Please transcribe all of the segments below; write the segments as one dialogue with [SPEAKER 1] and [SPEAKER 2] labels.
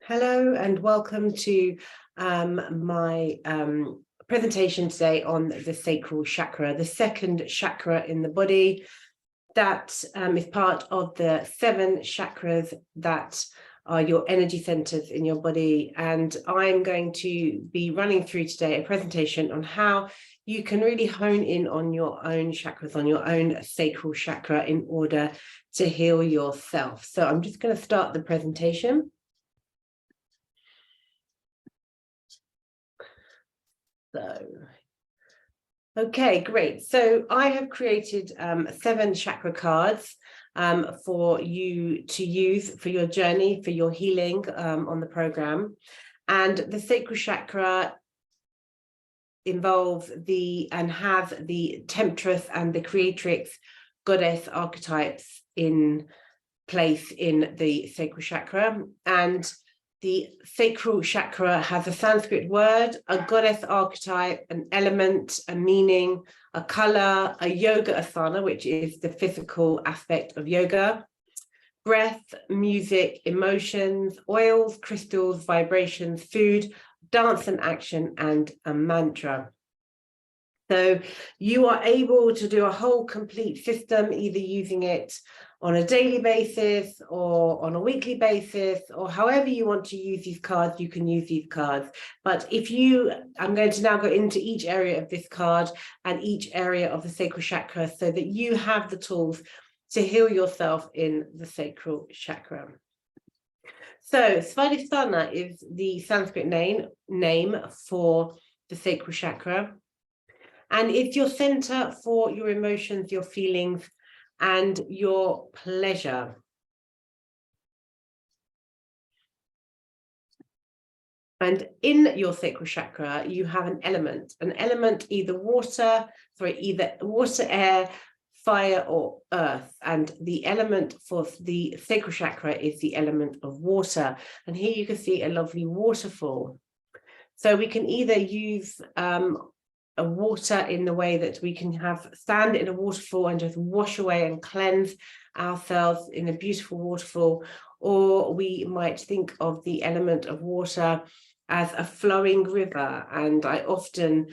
[SPEAKER 1] Hello and welcome to my presentation today on the sacral chakra, the second chakra in the body that is part of the 7 chakras that are your energy centers in your body. And I'm going to be running through today a presentation on how you can really hone in on your own chakras, on your own sacral chakra in order to heal yourself. So I'm just going to start the presentation. Okay, great. So I have created 7 chakra cards for you to use for your journey, for your healing on the program. And the sacral chakra involves and have the temptress and the creatrix goddess archetypes in place in the sacral chakra. And the sacral chakra has a Sanskrit word, a goddess archetype, an element, a meaning, a color, a yoga asana, which is the physical aspect of yoga, breath, music, emotions, oils, crystals, vibrations, food, dance and action, and a mantra. So you are able to do a whole complete system, either using it on a daily basis or on a weekly basis, or however you want to use these cards, you can use these cards. But I'm going to now go into each area of this card and each area of the sacral chakra so that you have the tools to heal yourself in the sacral chakra. So Svadhisthana is the Sanskrit name for the sacral chakra. And it's your center for your emotions, your feelings, and your pleasure. And in your sacral chakra, you have an element either water, air, fire, or earth. And the element for the sacral chakra is the element of water. And here you can see a lovely waterfall. So we can either use a water in the way that we can stand in a waterfall and just wash away and cleanse ourselves in a beautiful waterfall, or we might think of the element of water as a flowing river. And I often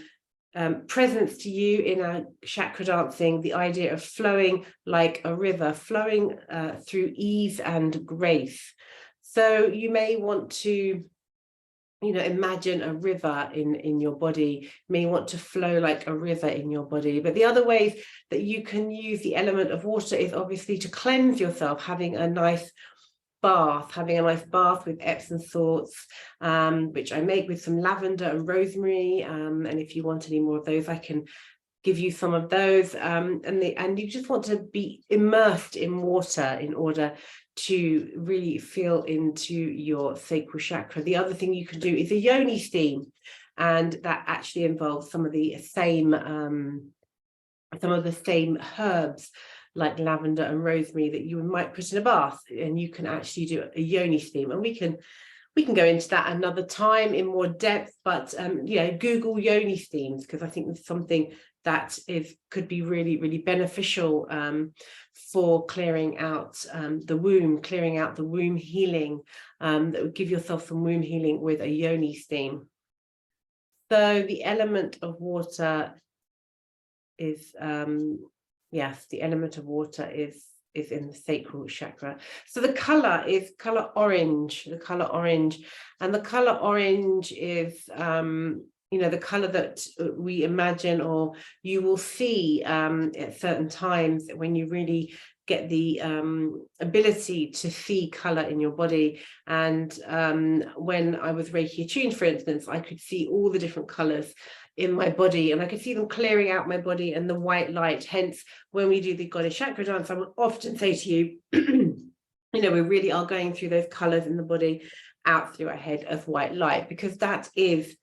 [SPEAKER 1] present to you in our chakra dancing the idea of flowing like a river, flowing through ease and grace. So you may want to imagine a river in your body. You may want to flow like a river in your body. But the other ways that you can use the element of water is obviously to cleanse yourself, having a nice bath with Epsom salts, which I make with some lavender and rosemary. And if you want any more of those, I can give you some of those. And you just want to be immersed in water in order to really feel into your sacral chakra. The other thing you can do is a yoni steam, and that actually involves some of the same herbs like lavender and rosemary that you might put in a bath, and you can actually do a yoni steam. And we can go into that another time in more depth, but Google yoni steams, because I think it's something that could be really, really beneficial for clearing out the womb healing, that would give yourself some womb healing with a yoni steam. So the element of water is, the element of water is in the sacral chakra. So the color is color orange, and the color orange is the color that we imagine, or you will see at certain times when you really get the ability to see color in your body. And when I was Reiki attuned, for instance, I could see all the different colors in my body, and I could see them clearing out my body and the white light. Hence, when we do the goddess chakra dance, I will often say to you, we really are going through those colors in the body out through our head as white light, because that is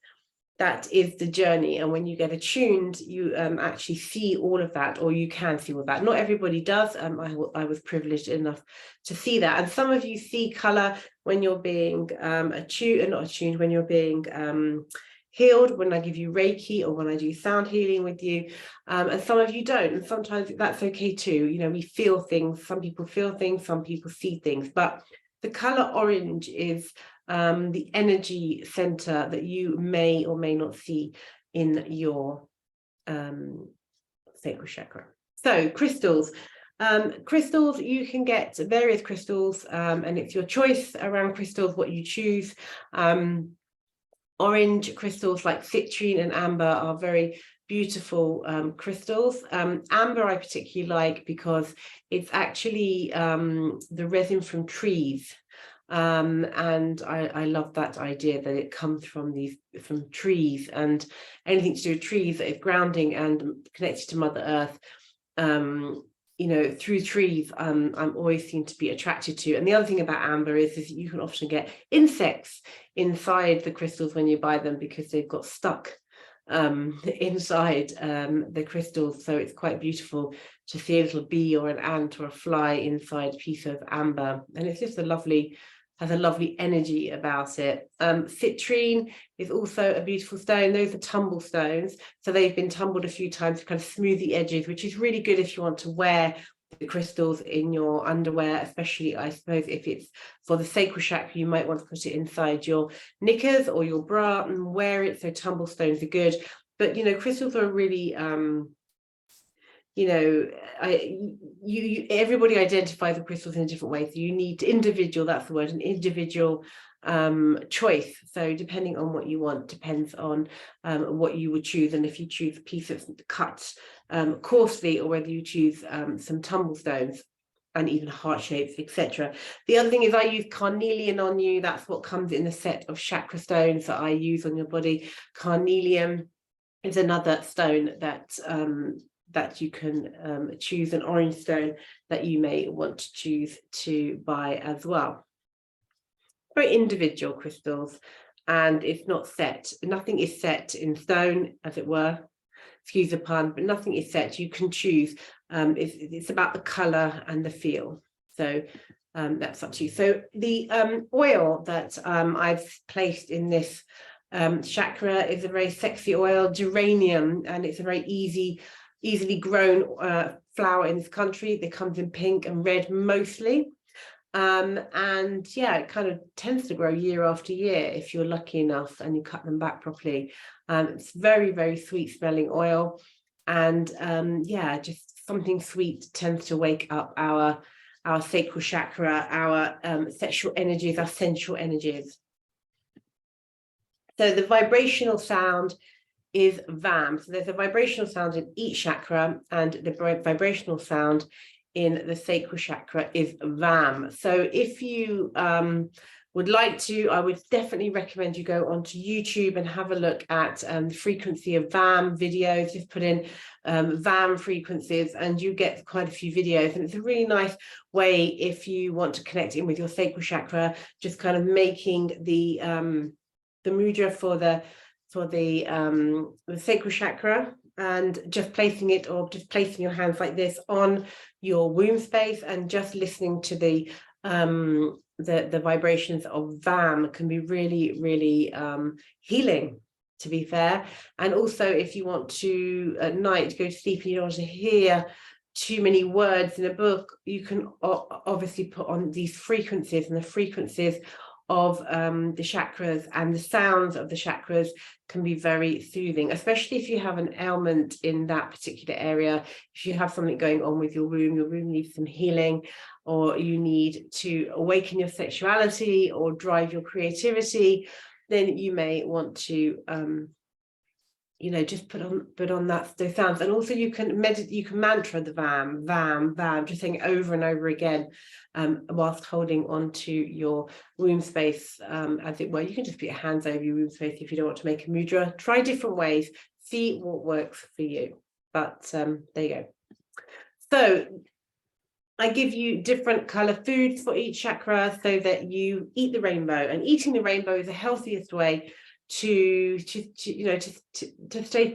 [SPEAKER 1] the journey. And when you get attuned, you actually see all of that, or you can see all of that. Not everybody does. I was privileged enough to see that. And some of you see color when you're being when you're being healed, when I give you Reiki or when I do sound healing with you, and some of you don't, and sometimes that's okay too. We feel things. Some people feel things, some people see things, but The color orange is the energy center that you may or may not see in your sacral chakra. So crystals. Crystals, you can get various crystals, and it's your choice around crystals, what you choose. Orange crystals like citrine and amber are very beautiful crystals. Amber I particularly like because it's actually the resin from trees. And I love that idea that it comes from trees, and anything to do with trees that is grounding and connected to Mother Earth. You know, through trees, I'm always seem to be attracted to. And the other thing about amber is you can often get insects inside the crystals when you buy them because they've got stuck inside the crystals. So it's quite beautiful to see a little bee or an ant or a fly inside a piece of amber, and it's just has a lovely energy about it. Citrine is also a beautiful stone. Those are tumble stones, so they've been tumbled a few times to kind of smooth the edges, which is really good if you want to wear the crystals in your underwear, especially I suppose if it's for the sacral chakra, you might want to put it inside your knickers or your bra and wear it. So tumble stones are good, but you know, crystals are really you know, everybody identifies the crystals in a different way. So you need individual, that's the word, an individual choice. So depending on what you want, depends on what you would choose. And if you choose a piece of cut coarsely, or whether you choose some tumble stones and even heart shapes, etc. The other thing is I use carnelian on you. That's what comes in the set of chakra stones that I use on your body. Carnelian is another stone that you can choose, an orange stone that you may want to choose to buy as well. Very individual crystals, and it's not set. Nothing is set in stone, as it were. Excuse the pun, but nothing is set. You can choose. It's about the color and the feel. So that's up to you. So the oil that I've placed in this chakra is a very sexy oil, geranium, and it's a very easily grown flower in this country. They comes in pink and red mostly, and yeah, it kind of tends to grow year after year if you're lucky enough and you cut them back properly. It's very, very sweet smelling oil, and yeah, just something sweet tends to wake up our sacral chakra, our sexual energies, our sensual energies. So the vibrational sound is VAM. So there's a vibrational sound in each chakra, and the vibrational sound in the sacral chakra is VAM. So if you would like to, I would definitely recommend you go onto YouTube and have a look at the frequency of VAM videos. Just put in VAM frequencies and you get quite a few videos, and it's a really nice way if you want to connect in with your sacral chakra, just kind of making the mudra for the sacral chakra, and just placing it, or just placing your hands like this on your womb space and just listening to the vibrations of VAM can be really, really healing, to be fair. And also if you want to at night go to sleep and you don't want to hear too many words in a book, you can obviously put on these frequencies, and the frequencies of the chakras and the sounds of the chakras can be very soothing, especially if you have an ailment in that particular area. If you have something going on with your womb needs some healing, or you need to awaken your sexuality or drive your creativity, then you may want to you know, just put on those sounds. And also you can meditate, you can mantra the VAM, VAM, VAM, just saying over and over again, whilst holding on to your womb space, as it were. You can just put your hands over your womb space if you don't want to make a mudra. Try different ways, see what works for you. But there you go. So I give you different color foods for each chakra so that you eat the rainbow, and eating the rainbow is the healthiest way to stay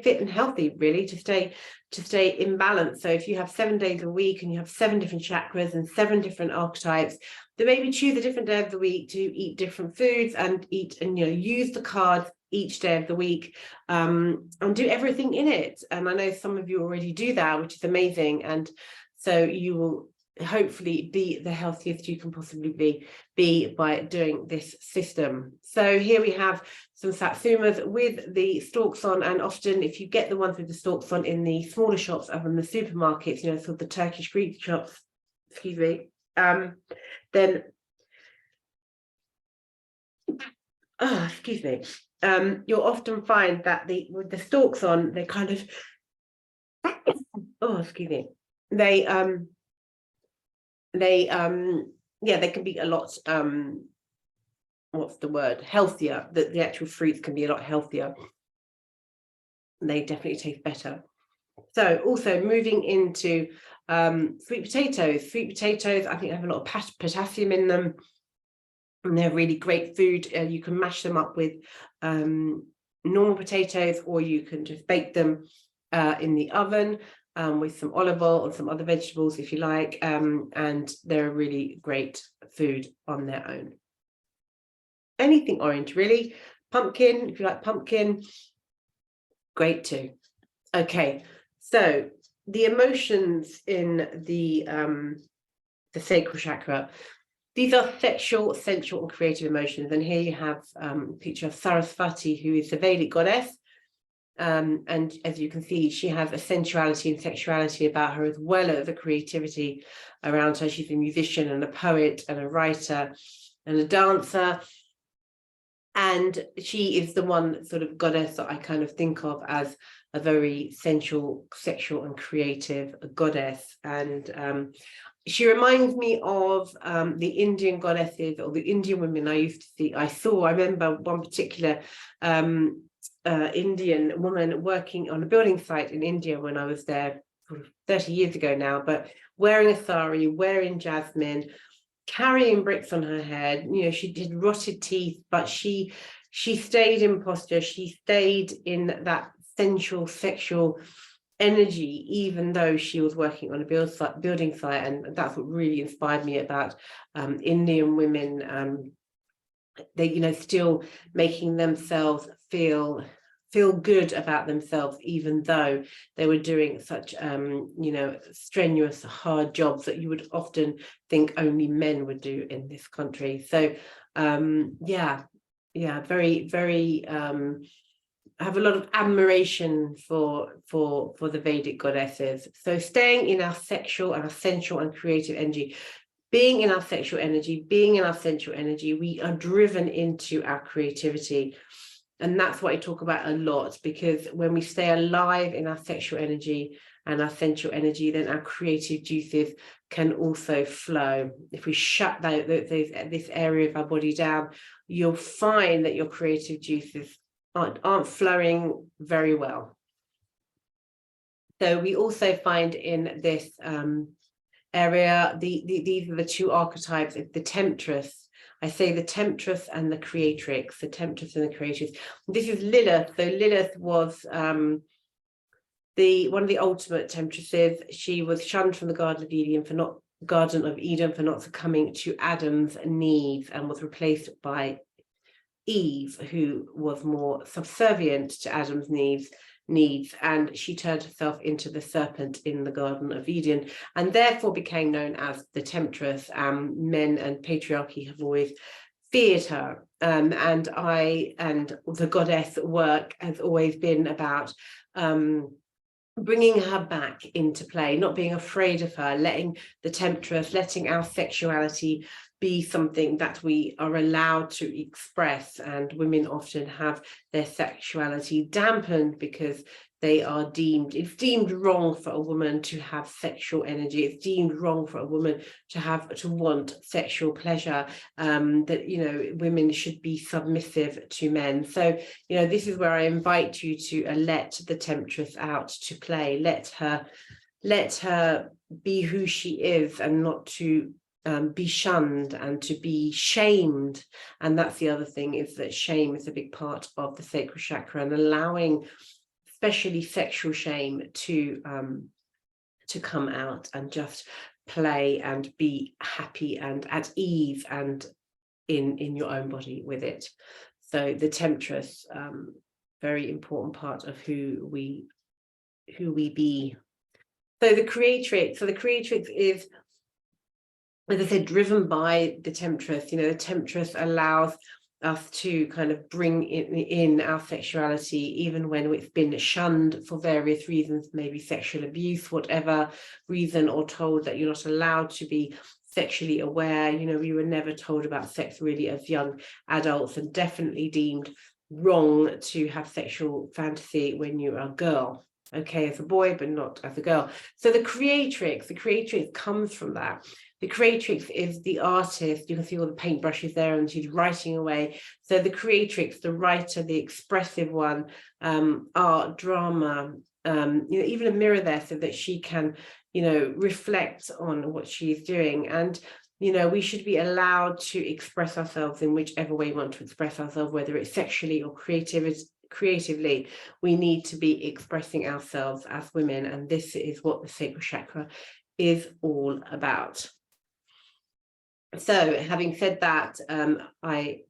[SPEAKER 1] fit and healthy, really, to stay in balance. So if you have 7 days a week and you have 7 different chakras and 7 different archetypes, then maybe choose a different day of the week to eat different foods and use the cards each day of the week, and do everything in it. And I know some of you already do that, which is amazing. And so you will hopefully be the healthiest you can possibly be by doing this system. So here we have some satsumas with the stalks on, and often if you get the ones with the stalks on in the smaller shops other than the supermarkets, you know, sort of the Turkish Greek shops, excuse me, then excuse me, you'll often find that with the stalks on, they kind of excuse me, they yeah, they can be a lot what's the word, healthier. The actual fruits can be a lot healthier. They definitely taste better. So also moving into sweet potatoes. Sweet potatoes, I think, have a lot of potassium in them, and they're really great food. You can mash them up with normal potatoes, or you can just bake them in the oven with some olive oil or some other vegetables if you like, and they're a really great food on their own. Anything orange, really. Pumpkin, if you like pumpkin, great too. Okay, so the emotions in the sacral chakra, these are sexual, sensual, and creative emotions. And here you have a picture of Saraswati, who is the Vedic goddess. And as you can see, she has a sensuality and sexuality about her, as well as a creativity around her. She's a musician and a poet and a writer and a dancer. And she is the one sort of goddess that I kind of think of as a very sensual, sexual, and creative goddess. And she reminds me of the Indian goddesses, or the Indian women I used to see. I remember one particular Indian woman working on a building site in India when I was there 30 years ago now, but wearing a sari, wearing jasmine, carrying bricks on her head. You know, she did rotted teeth, but she stayed in posture. She stayed in that sensual, sexual energy, even though she was working on a building site. And that's what really inspired me about Indian women. They, you know, still making themselves feel good about themselves, even though they were doing such you know, strenuous, hard jobs that you would often think only men would do in this country. So yeah, very, very I have a lot of admiration for the Vedic goddesses. So staying in our sexual and our sensual and creative energy, being in our sexual energy, being in our sensual energy, we are driven into our creativity. And that's what I talk about a lot, because when we stay alive in our sexual energy and our sensual energy, then our creative juices can also flow. If we shut this area of our body down, you'll find that your creative juices aren't flowing very well. So we also find in this area, these are the two archetypes, the temptress. I say the temptress and the creatrix, the temptress and the creatrix. This is Lilith. So Lilith was one of the ultimate temptresses. She was shunned from the Garden of Eden for not succumbing to Adam's needs, and was replaced by Eve, who was more subservient to Adam's needs, and she turned herself into the serpent in the Garden of Eden, and therefore became known as the temptress. Men and patriarchy have always feared her, and the goddess work has always been about bringing her back into play, not being afraid of her, letting the temptress, letting our sexuality be something that we are allowed to express. And women often have their sexuality dampened because it's deemed wrong for a woman to have sexual energy. It's deemed wrong for a woman to want sexual pleasure, that, you know, women should be submissive to men. So, you know, this is where I invite you to let the temptress out to play. Let her be who she is, and not to be shunned and to be shamed. And that's the other thing, is that shame is a big part of the sacral chakra, and allowing especially sexual shame to come out and just play and be happy and at ease and in your own body with it. So the temptress, very important part of who we be. So the creatrix is as I said, driven by the temptress. The temptress allows us to kind of bring in our sexuality, even when it's been shunned for various reasons, maybe sexual abuse, whatever reason, or told that you're not allowed to be sexually aware. We were never told about sex really as young adults, and definitely deemed wrong to have sexual fantasy when you're a girl. Okay, as a boy, but not as a girl. So the creatrix comes from that. The creatrix is the artist. You can see all the paintbrushes there, and she's writing away. So the creatrix, the writer, the expressive one, art, drama, even a mirror there, so that she can, reflect on what she's doing. And we should be allowed to express ourselves in whichever way we want to express ourselves, whether it's sexually or creatively. We need to be expressing ourselves as women, and this is what the sacral chakra is all about. So having said that, I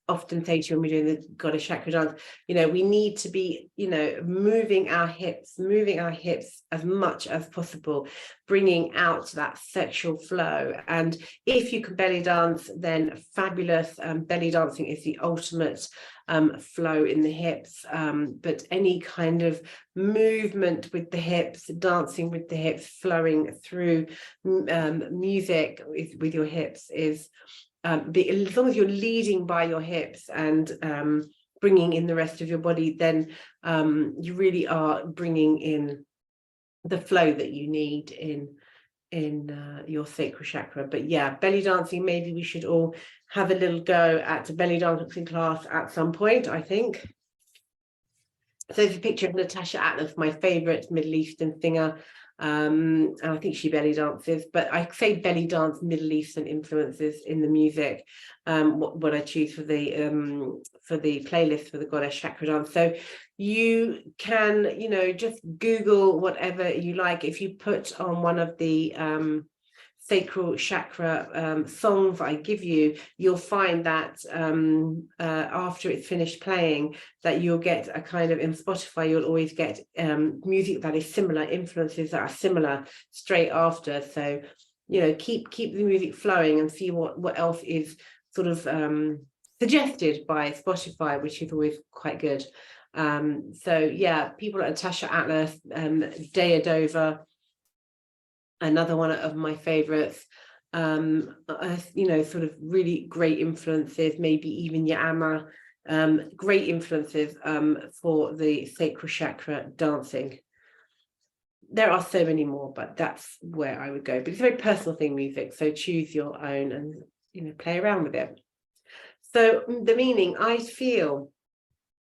[SPEAKER 1] often say to you when we're doing the goddess chakra dance, we need to be, moving our hips as much as possible, bringing out that sexual flow. And if you can belly dance, then fabulous. Belly dancing is the ultimate flow in the hips, but any kind of movement with the hips, dancing with the hips, flowing through music with your hips is as long as you're leading by your hips and bringing in the rest of your body, then you really are bringing in the flow that you need in your sacral chakra. But yeah, belly dancing, maybe we should all have a little go at a belly dancing class at some point, I think. So there's a picture of Natasha Atlas, my favorite Middle Eastern singer. And I think she belly dances, but I say belly dance Middle Eastern influences in the music, what I choose for the playlist for the goddess chakra dance. So you can, just Google whatever you like. If you put on one of the sacral chakra songs I give you, you'll find that after it's finished playing, that you'll get a kind of, in Spotify, you'll always get music that is similar, influences that are similar straight after. So, keep the music flowing and see what else is sort of suggested by Spotify, which is always quite good. So yeah, people like Natasha Atlas, Deodova, another one of my favorites, sort of really great influences, maybe even Yama, great influences for the sacral chakra dancing. There are so many more, but that's where I would go. But it's a very personal thing, music, so choose your own and play around with it. So the meaning, I feel,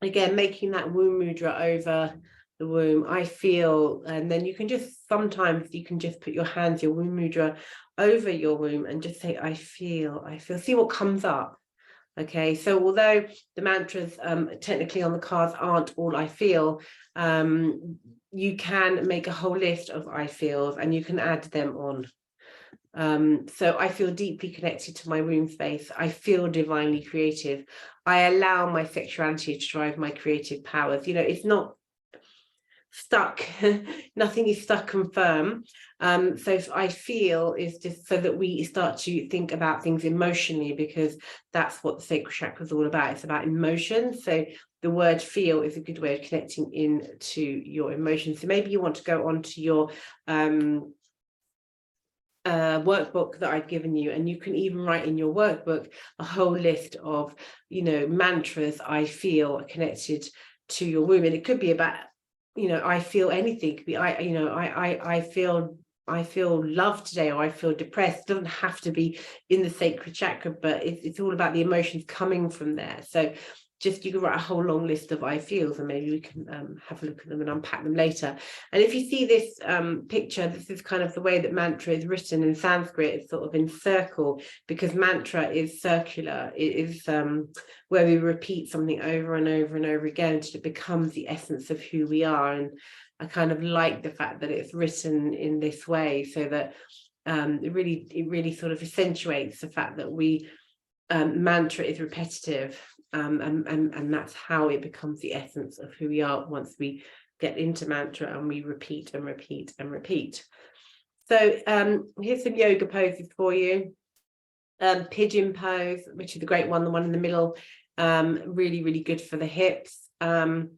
[SPEAKER 1] again, making that womb mudra over the womb, I feel, and then sometimes you can just put your hands, your womb mudra, over your womb and just say, I feel, see what comes up. Okay, so although the mantras technically on the cards aren't all I feel, you can make a whole list of I feels and you can add them on. So I feel deeply connected to my womb space. I feel divinely creative. I allow my sexuality to drive my creative powers. It's not stuck. Nothing is stuck and firm. So I feel is just so that we start to think about things emotionally, because that's what the sacral chakra is all about. It's about emotions. So the word feel is a good way of connecting into your emotions. So maybe you want to go on to your workbook that I've given you, and you can even write in your workbook a whole list of mantras I feel connected to your womb. And it could be about I feel anything. It could be I feel love today, or I feel depressed. It doesn't have to be in the sacral chakra, but it's all about the emotions coming from there. So just you can write a whole long list of I feels, and maybe we can have a look at them and unpack them later. And if you see this picture, this is kind of the way that mantra is written in Sanskrit. It's sort of in circle, because mantra is circular. It is where we repeat something over and over and over again until it becomes the essence of who we are. And I kind of like the fact that it's written in this way, so that it really sort of accentuates the fact that we mantra is repetitive. And that's how it becomes the essence of who we are once we get into mantra and we repeat and repeat and repeat. So here's some yoga poses for you. Pigeon pose, which is the great one, the one in the middle, really, really good for the hips. And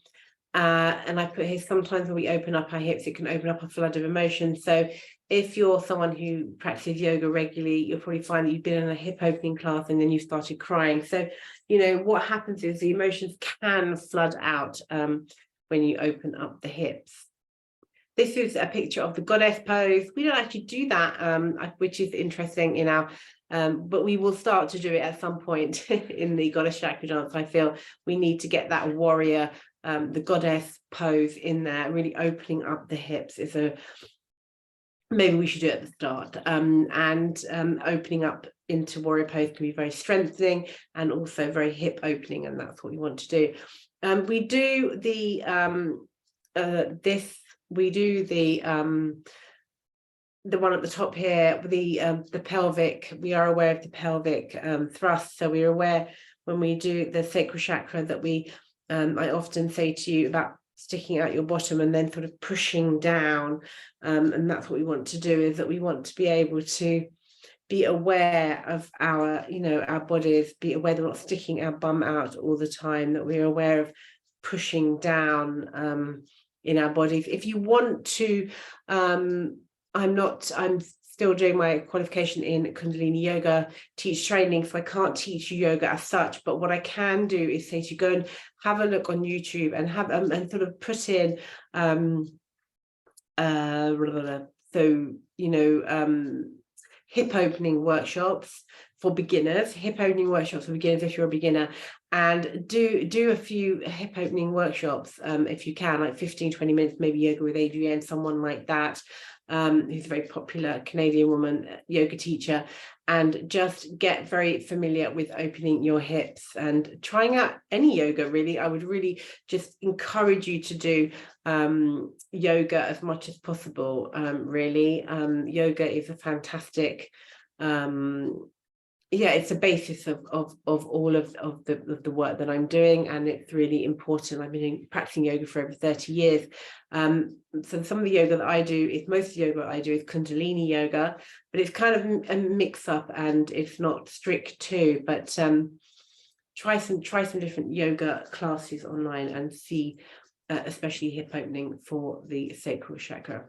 [SPEAKER 1] I put here, sometimes when we open up our hips, it can open up a flood of emotion. So if you're someone who practices yoga regularly, you'll probably find that you've been in a hip opening class and then you started crying. So, you know, what happens is the emotions can flood out when you open up the hips. This is a picture of the goddess pose. We don't actually do that, which is interesting in our, but we will start to do it at some point in the goddess chakra dance. I feel we need to get that warrior, the goddess pose in there, really opening up the hips is maybe we should do it at the start. Opening up into warrior pose can be very strengthening and also very hip opening, and that's what we want to do. We do the one at the top here, the pelvic. We are aware of the pelvic thrust, so we're aware when we do the sacral chakra that I often say to you about sticking out your bottom and then sort of pushing down, and that's what we want to do, is that we want to be able to be aware of our, you know, our bodies, be aware that we're not sticking our bum out all the time, that we're aware of pushing down in our bodies. If you want to, I'm still doing my qualification in Kundalini yoga, teach training, so I can't teach you yoga as such, but what I can do is say to you, go and have a look on YouTube and have and sort of put in so, you know, hip opening workshops for beginners, if you're a beginner, and do a few hip opening workshops if you can, like 15-20 minutes, maybe yoga with Adrienne, someone like that, who's a very popular Canadian woman, yoga teacher, and just get very familiar with opening your hips and trying out any yoga. Really, I would really just encourage you to do yoga as much as possible. Yoga is a fantastic, it's a basis of all of the work that I'm doing, and it's really important. I've been practicing yoga for over 30 years. So some of the yoga that I do is, most of the yoga I do is Kundalini yoga, but it's kind of a mix up and it's not strict too, but try some different yoga classes online and see, especially hip opening for the sacral chakra.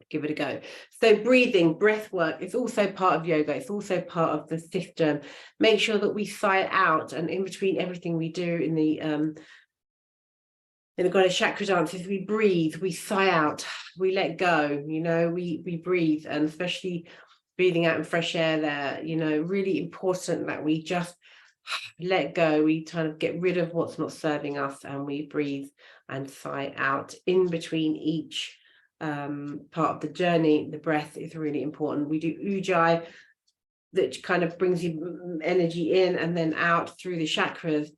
[SPEAKER 1] Give it a go. So breathing, breath work is also part of yoga. It's also part of the system. Make sure that we sigh out, and in between everything we do in the goddess chakra dances, we breathe, we sigh out, we let go, you know, we breathe, and especially breathing out in fresh air there, you know, really important that we just let go. We kind of get rid of what's not serving us, and we breathe and sigh out in between each part of the journey. The breath is really important. We do ujjayi, that kind of brings you energy in and then out through the chakras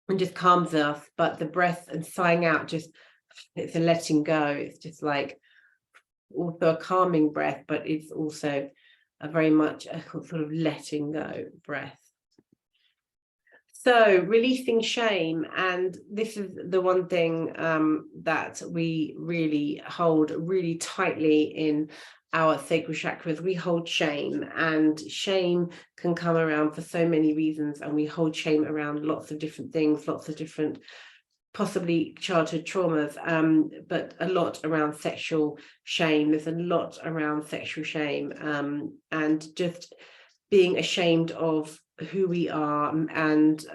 [SPEAKER 1] and just calms us. But the breath and sighing out, just, it's a letting go. It's just like also a calming breath, but it's also a very much a sort of letting go breath. So releasing shame, and this is the one thing that we really hold really tightly in our sacral chakras. We hold shame, and shame can come around for so many reasons, and we hold shame around lots of different things, lots of different, possibly childhood traumas, but a lot around sexual shame. There's a lot around sexual shame, and just being ashamed of who we are, and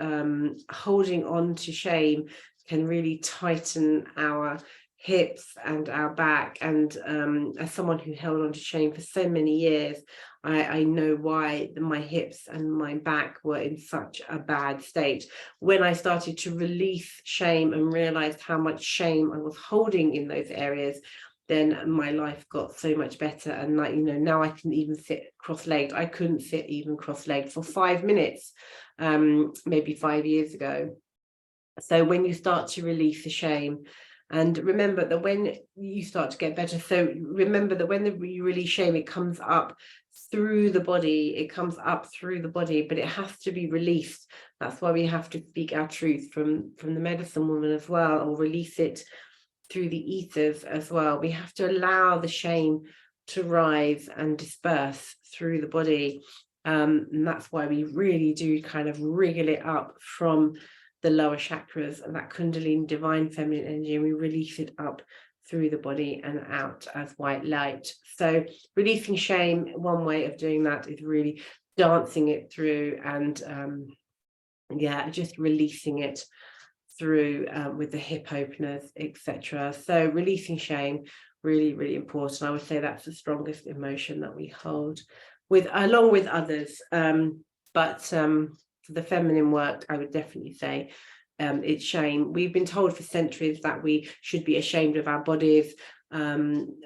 [SPEAKER 1] holding on to shame can really tighten our hips and our back. And as someone who held on to shame for so many years, I know why my hips and my back were in such a bad state. When I started to release shame and realized how much shame I was holding in those areas, then my life got so much better. And, like, you know, now I can even sit cross-legged. I couldn't sit even cross-legged for 5 minutes, maybe 5 years ago. So when you start to release the shame, and remember that when you start to get better, so remember that when you release shame, it comes up through the body, but it has to be released. That's why we have to speak our truth from the medicine woman as well, or release it through the ethers as well. We have to allow the shame to rise and disperse through the body. And that's why we really do kind of wriggle it up from the lower chakras and that Kundalini divine feminine energy, and we release it up through the body and out as white light. So releasing shame, one way of doing that is really dancing it through and just releasing it through with the hip openers, etc. So releasing shame, really, really important. I would say that's the strongest emotion that we hold with, along with others. But for the feminine work, I would definitely say it's shame. We've been told for centuries that we should be ashamed of our bodies.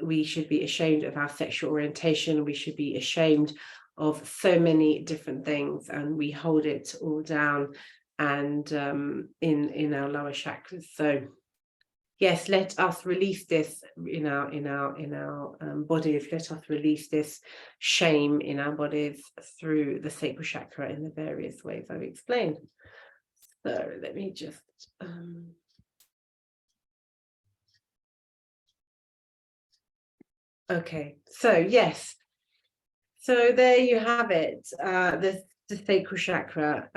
[SPEAKER 1] We should be ashamed of our sexual orientation. We should be ashamed of so many different things, and we hold it all down and in our lower chakras. So yes, let us release this in our bodies. Let us release this shame in our bodies through the sacral chakra in the various ways I've explained. So let me just okay, so yes, so there you have it, the sacral chakra.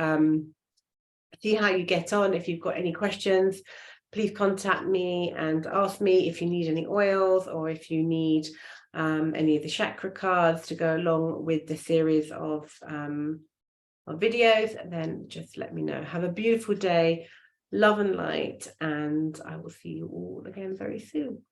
[SPEAKER 1] See how you get on. If you've got any questions, please contact me and ask me if you need any oils, or if you need any of the chakra cards to go along with the series of videos, then just let me know. Have a beautiful day, love and light, and I will see you all again very soon.